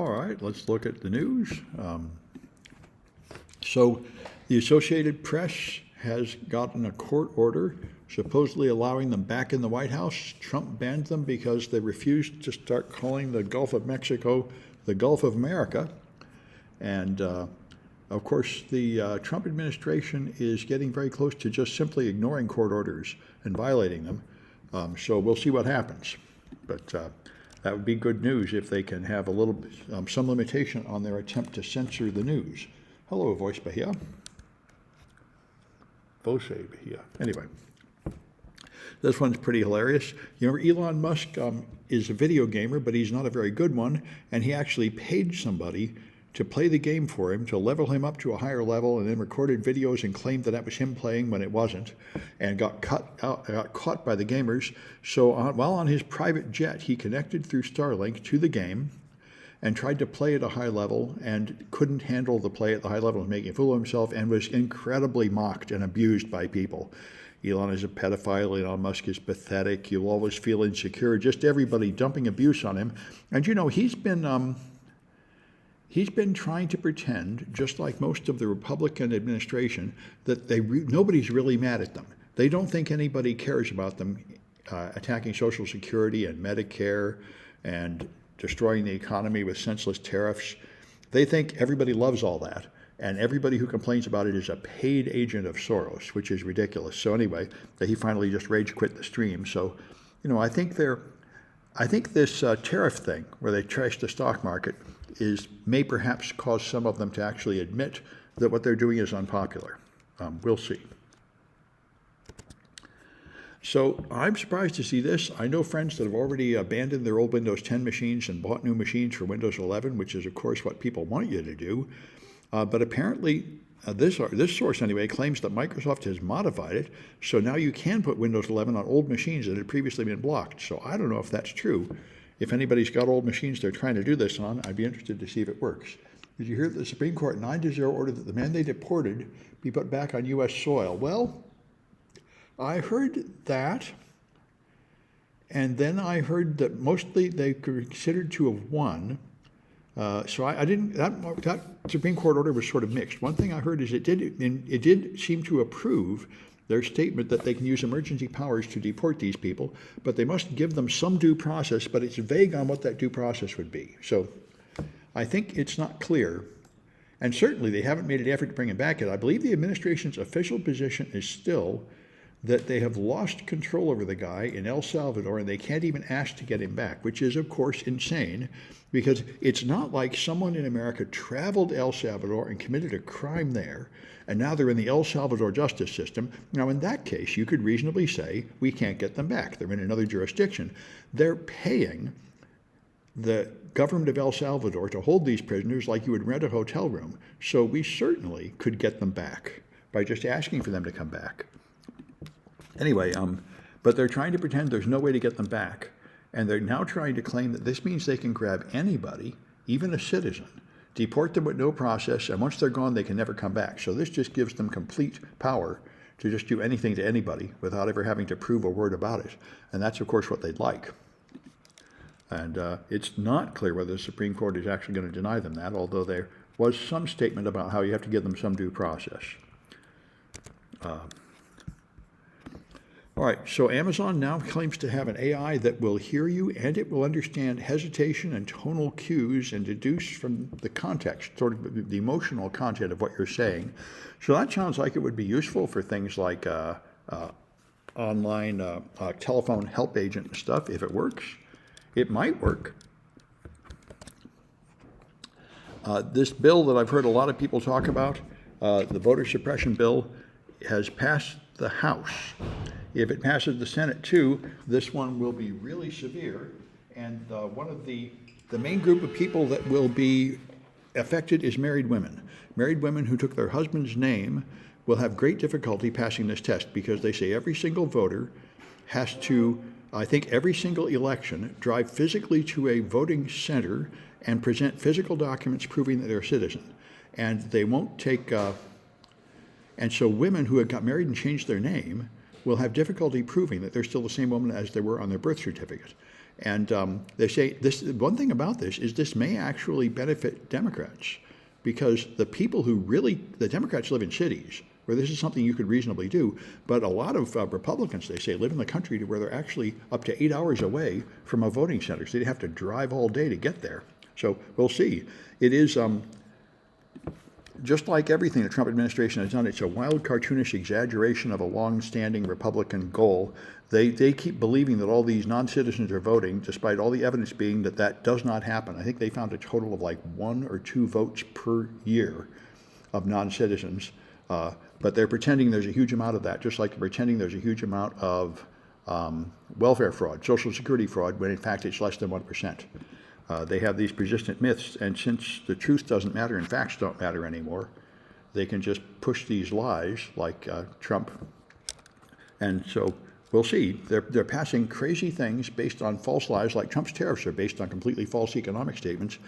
All right, let's look at the news. So the Associated Press has gotten a court order supposedly allowing them back in the White House. Trump banned them because they refused to start calling the Gulf of Mexico the Gulf of America. And of course, the Trump administration is getting very close to just simply ignoring court orders and violating them. So we'll see what happens. But that would be good news if they can have a little, some limitation on their attempt to censor the news. Hello, Voice Bahia. Voce Bahia. Anyway, this one's pretty hilarious. You know, Elon Musk is a video gamer, but he's not a very good one, and he actually paid somebody to play the game for him, to level him up to a higher level, and then recorded videos and claimed that was him playing when it wasn't, and got caught by the gamers. So while on his private jet, he connected through Starlink to the game and tried to play at a high level and couldn't handle the play at the high level, and making a fool of himself, and was incredibly mocked and abused by people. Elon is a pedophile, Elon Musk is pathetic, you'll always feel insecure, just everybody dumping abuse on him. And you know, he's been trying to pretend, just like most of the Republican administration, that nobody's really mad at them. They don't think anybody cares about them attacking Social Security and Medicare and destroying the economy with senseless tariffs. They think everybody loves all that, and everybody who complains about it is a paid agent of Soros, which is ridiculous. So anyway, he finally just rage quit the stream. So, you know, I think this tariff thing, where they trash the stock market, may perhaps cause some of them to actually admit that what they're doing is unpopular. We'll see. So I'm surprised to see this. I know friends that have already abandoned their old Windows 10 machines and bought new machines for Windows 11, which is, of course, what people want you to do. But apparently, this source anyway claims that Microsoft has modified it, so now you can put Windows 11 on old machines that had previously been blocked. So I don't know if that's true. If anybody's got old machines they're trying to do this on, I'd be interested to see if it works. Did you hear that the Supreme Court 9-0 ordered that the man they deported be put back on U.S. soil? Well, I heard that, and then I heard that mostly they considered to have won. So I didn't. That Supreme Court order was sort of mixed. One thing I heard is it did seem to approve their statement that they can use emergency powers to deport these people, but they must give them some due process. But it's vague on what that due process would be. So I think it's not clear, and certainly they haven't made an effort to bring him back yet. I believe the administration's official position is still that they have lost control over the guy in El Salvador, and they can't even ask to get him back, which is, of course, insane, because it's not like someone in America traveled to El Salvador and committed a crime there, and now they're in the El Salvador justice system. Now, in that case, you could reasonably say, we can't get them back. They're in another jurisdiction. They're paying the government of El Salvador to hold these prisoners like you would rent a hotel room, so we certainly could get them back by just asking for them to come back. Anyway, but they're trying to pretend there's no way to get them back, and they're now trying to claim that this means they can grab anybody, even a citizen, deport them with no process, and once they're gone, they can never come back. So this just gives them complete power to just do anything to anybody without ever having to prove a word about it. And that's, of course, what they'd like. And it's not clear whether the Supreme Court is actually going to deny them that, although there was some statement about how you have to give them some due process. All right, so Amazon now claims to have an AI that will hear you, and it will understand hesitation and tonal cues and deduce from the context, sort of the emotional content of what you're saying. So that sounds like it would be useful for things like online telephone help agent and stuff. If it works, it might work. This bill that I've heard a lot of people talk about, the voter suppression bill, has passed the House. If it passes the Senate too, this one will be really severe, and one of the main group of people that will be affected is married women. Married women who took their husband's name will have great difficulty passing this test, because they say every single voter has to, I think every single election, drive physically to a voting center and present physical documents proving that they're a citizen. And they won't take, and so women who have got married and changed their name will have difficulty proving that they're still the same woman as they were on their birth certificate. And they say this. One thing about this is this may actually benefit Democrats, because the people who the Democrats live in cities where this is something you could reasonably do, but a lot of Republicans, they say, live in the country to where they're actually up to 8 hours away from a voting center, so they have to drive all day to get there. So we'll see. It is just like everything the Trump administration has done, it's a wild, cartoonish exaggeration of a long-standing Republican goal. They keep believing that all these non-citizens are voting, despite all the evidence being that that does not happen. I think they found a total of like 1 or 2 votes per year of non-citizens. But they're pretending there's a huge amount of that, just like they're pretending there's a huge amount of welfare fraud, Social Security fraud, when in fact it's less than 1%. They have these persistent myths, and since the truth doesn't matter and facts don't matter anymore, they can just push these lies like Trump. And so we'll see. They're passing crazy things based on false lies, like Trump's tariffs are based on completely false economic statements.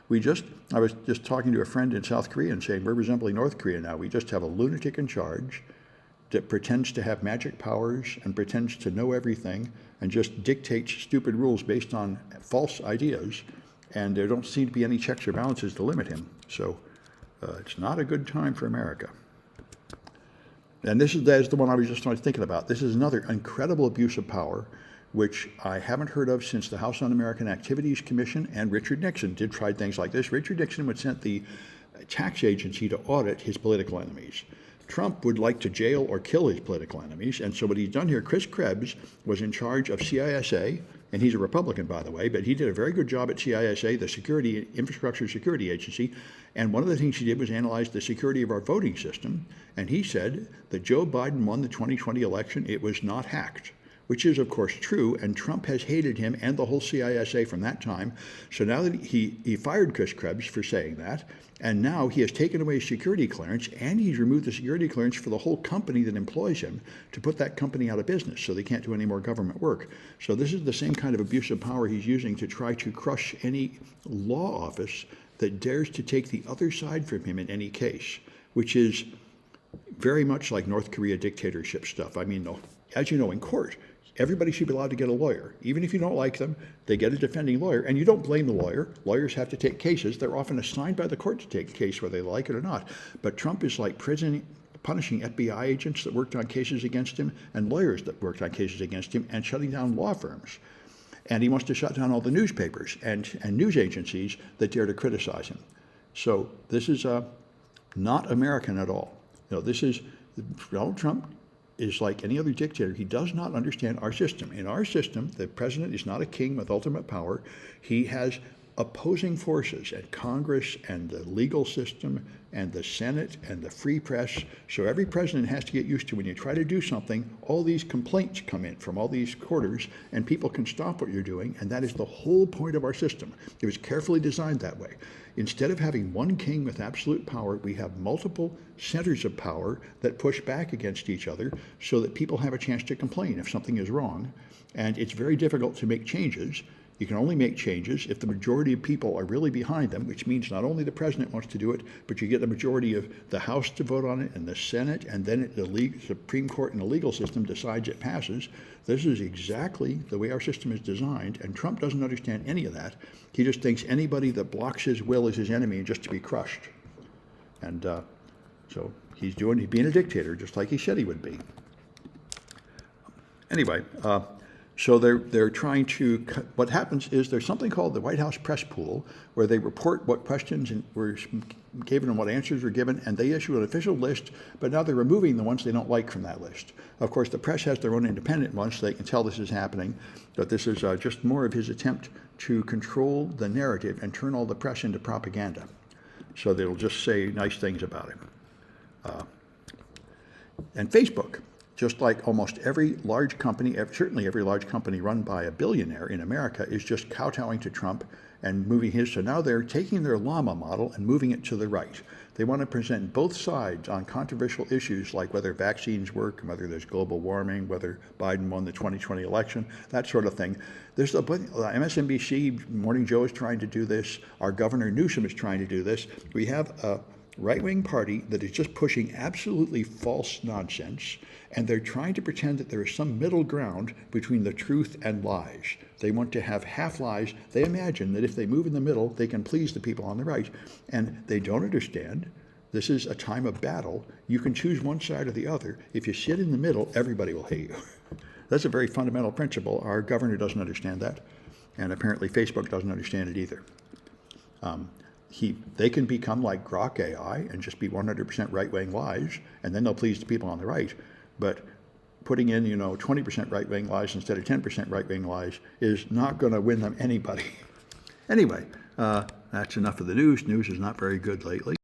I was just talking to a friend in South Korea and saying, we're resembling North Korea now. We just have a lunatic in charge that pretends to have magic powers and pretends to know everything and just dictates stupid rules based on false ideas, and there don't seem to be any checks or balances to limit him. So it's not a good time for America. And that is the one I was just thinking about. This is another incredible abuse of power, which I haven't heard of since the House Un-American Activities Commission and Richard Nixon did try things like this. Richard Nixon would send the tax agency to audit his political enemies. Trump would like to jail or kill his political enemies, and so what he's done here, Chris Krebs was in charge of CISA, and he's a Republican, by the way, but he did a very good job at CISA, the Infrastructure Security Agency, and one of the things he did was analyze the security of our voting system, and he said that Joe Biden won the 2020 election, it was not hacked, which is, of course, true, and Trump has hated him and the whole CISA from that time. So now that he fired Chris Krebs for saying that, and now he has taken away his security clearance, and he's removed the security clearance for the whole company that employs him to put that company out of business so they can't do any more government work. So this is the same kind of abuse of power he's using to try to crush any law office that dares to take the other side from him in any case, which is very much like North Korea dictatorship stuff. I mean, as you know, in court, everybody should be allowed to get a lawyer. Even if you don't like them, they get a defending lawyer, and you don't blame the lawyer. Lawyers have to take cases. They're often assigned by the court to take a case whether they like it or not. But Trump is like punishing FBI agents that worked on cases against him and lawyers that worked on cases against him and shutting down law firms. And he wants to shut down all the newspapers and news agencies that dare to criticize him. So this is not American at all. Donald Trump is like any other dictator. He does not understand our system. In our system, the president is not a king with ultimate power. He has opposing forces at Congress and the legal system and the Senate and the free press. So every president has to get used to, when you try to do something, all these complaints come in from all these quarters, and people can stop what you're doing, and that is the whole point of our system. It was carefully designed that way. Instead of having one king with absolute power, we have multiple centers of power that push back against each other so that people have a chance to complain if something is wrong. And it's very difficult to make changes. You can only make changes if the majority of people are really behind them, which means not only the president wants to do it, but you get the majority of the House to vote on it and the Senate, and then the Supreme Court and the legal system decides it passes. This is exactly the way our system is designed, and Trump doesn't understand any of that. He just thinks anybody that blocks his will is his enemy and just to be crushed. And so he's being a dictator, just like he said he would be. Anyway, so they're trying to, what happens is there's something called the White House press pool, where they report what questions were given and what answers were given, and they issue an official list, but now they're removing the ones they don't like from that list. Of course, the press has their own independent ones, so they can tell this is happening, but this is just more of his attempt to control the narrative and turn all the press into propaganda. So they'll just say nice things about him. And Facebook, just like almost every large company, certainly every large company run by a billionaire in America, is just kowtowing to Trump and moving his. So now they're taking their llama model and moving it to the right. They want to present both sides on controversial issues like whether vaccines work, whether there's global warming, whether Biden won the 2020 election, that sort of thing. There's MSNBC, Morning Joe is trying to do this. Our Governor Newsom is trying to do this. We have right-wing party that is just pushing absolutely false nonsense, and they're trying to pretend that there is some middle ground between the truth and lies. They want to have half lies. They imagine that if they move in the middle, they can please the people on the right, and they don't understand. This is a time of battle. You can choose one side or the other. If you sit in the middle, everybody will hate you. That's a very fundamental principle. Our governor doesn't understand that, and apparently Facebook doesn't understand it either. They can become like Grok AI and just be 100% right-wing lies, and then they'll please the people on the right. But putting in, 20% right-wing lies instead of 10% right-wing lies is not going to win them anybody. Anyway, that's enough of the news. News is not very good lately.